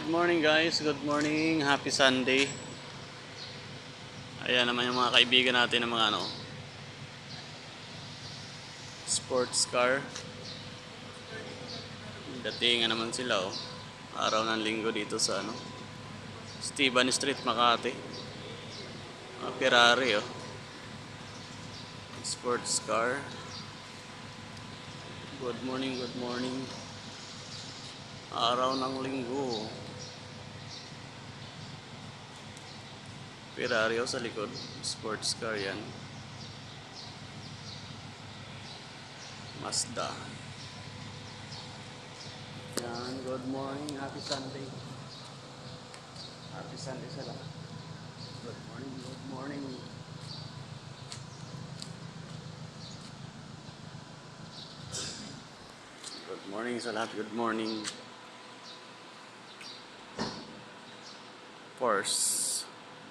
Good morning guys, good morning, happy Sunday. Ayan naman yung mga kaibigan natin ng mga sports car. Datingan naman sila araw ng linggo dito sa Stephen Street, Makati. Mga Ferrari sports car. Good morning, good morning. Araw ng linggo. Ferrari sa likod, sports car yan. Mazda. Yan, good morning, happy Sunday. Happy Sunday sa lahat. Good morning, good morning. Good morning sa lahat, good morning. Porsche.